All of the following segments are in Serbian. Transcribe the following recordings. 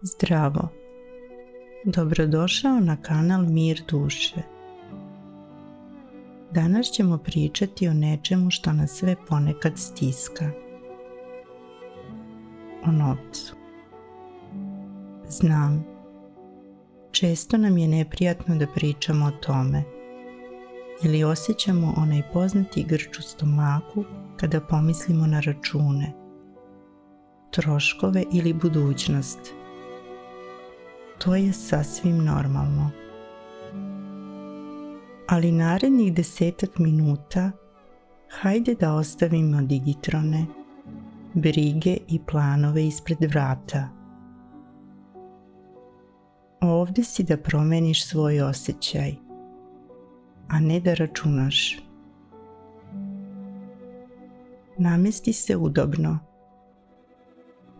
Zdravo! Dobrodošao na kanal Mir duše. Danas ćemo pričati o nečemu što nas sve ponekad stiska. O novcu. Znam, često nam je neprijatno da pričamo o tome ili osjećamo onaj poznati grč u stomaku kada pomislimo na račune, troškove ili budućnost. To je sasvim normalno. Ali narednih 10 minuta hajde da ostavimo digitrone, brige i planove ispred vrata. Ovdje si da promeniš svoj osjećaj, a ne da računaš. Namesti se udobno.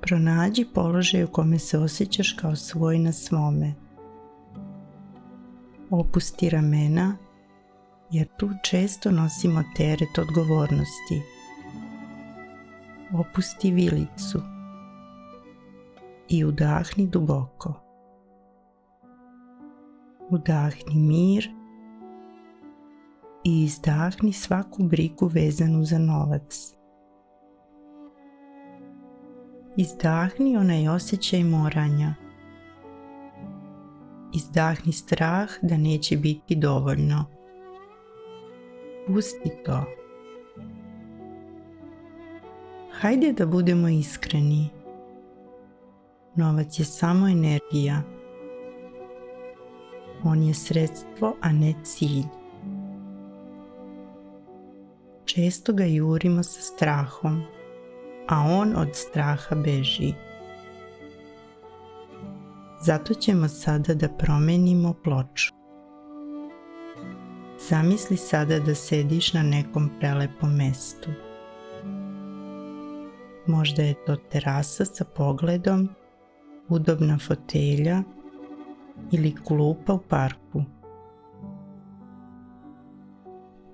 Pronađi položaj u kome se osjećaš kao svoj na svome. Opusti ramena, jer tu često nosimo teret odgovornosti. Opusti vilicu i udahni duboko. Udahni mir i izdahni svaku brigu vezanu za novac. Izdahni onaj osjećaj moranja. Izdahni strah da neće biti dovoljno. Pusti to. Hajde da budemo iskreni. Novac je samo energija. On je sredstvo, a ne cilj. Često ga jurimo sa strahom, a on od straha beži. Zato ćemo sada da promenimo ploču. Zamisli sada da sediš na nekom prelepom mestu. Možda je to terasa sa pogledom, udobna fotelja ili klupa u parku.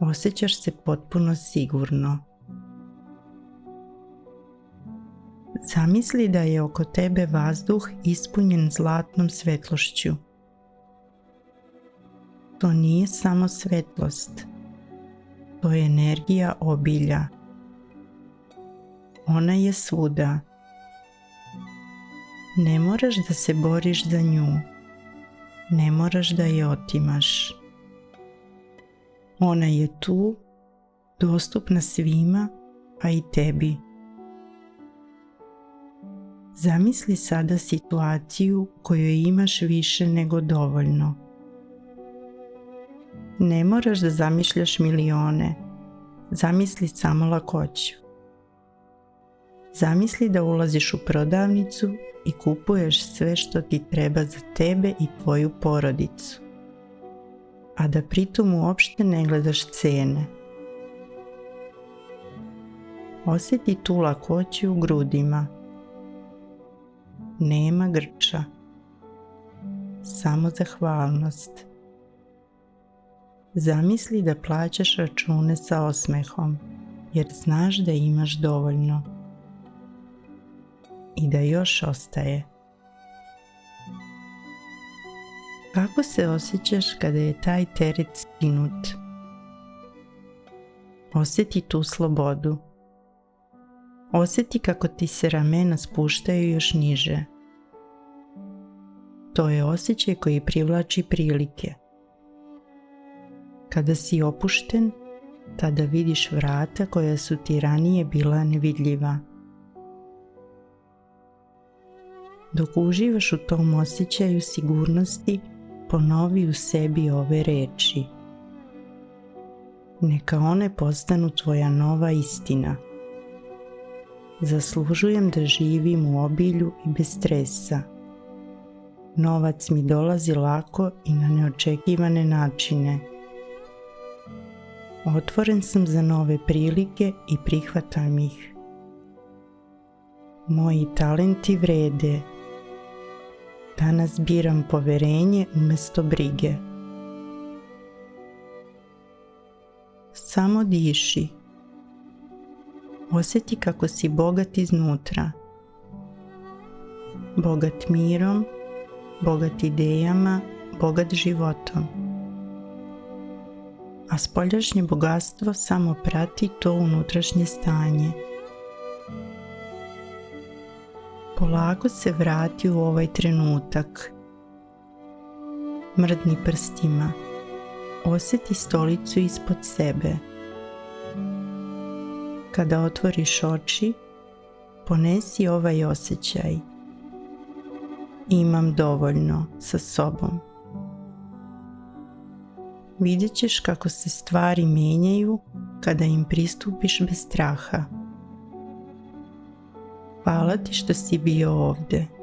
Osjećaš se potpuno sigurno. Zamisli da je oko tebe vazduh ispunjen zlatnom svetlošću. To nije samo svetlost, to je energija obilja. Ona je svuda. Ne moraš da se boriš za nju, ne moraš da je otimaš. Ona je tu, dostupna svima, a i tebi. Zamisli sada situaciju u kojoj imaš više nego dovoljno. Ne moraš da zamišljaš milione, zamisli samo lakoću. Zamisli da ulaziš u prodavnicu i kupuješ sve što ti treba za tebe i tvoju porodicu, a da pritom uopšte ne gledaš cene. Osjeti tu lakoću u grudima. Nema grča, samo zahvalnost. Zamisli da plaćaš račune sa osmehom, jer znaš da imaš dovoljno i da još ostaje. Kako se osjećaš kada je taj teret skinut? Osjeti tu slobodu. Osjeti kako ti se ramena spuštaju još niže. To je osjećaj koji privlači prilike. Kada si opušten, tada vidiš vrata koja su ti ranije bila nevidljiva. Dok uživaš u tom osjećaju sigurnosti, ponovi u sebi ove reči. Neka one postanu tvoja nova istina. Zaslužujem da živim u obilju i bez stresa. Novac mi dolazi lako i na neočekivane načine. Otvoren sam za nove prilike i prihvatam ih. Moji talenti vrede. Danas biram poverenje umjesto brige. Samo diši. Osjeti kako si bogat iznutra. bogat mirom, bogat idejama, bogat životom. A spoljašnje bogatstvo samo prati to unutrašnje stanje. Polako se vrati u ovaj trenutak. Mrdni prstima. Osjeti stolicu ispod sebe. Kada otvoriš oči, ponesi ovaj osjećaj. Imam dovoljno sa sobom. Vidjet ćeš kako se stvari mijenjaju kada im pristupiš bez straha. Hvala ti što si bio ovdje.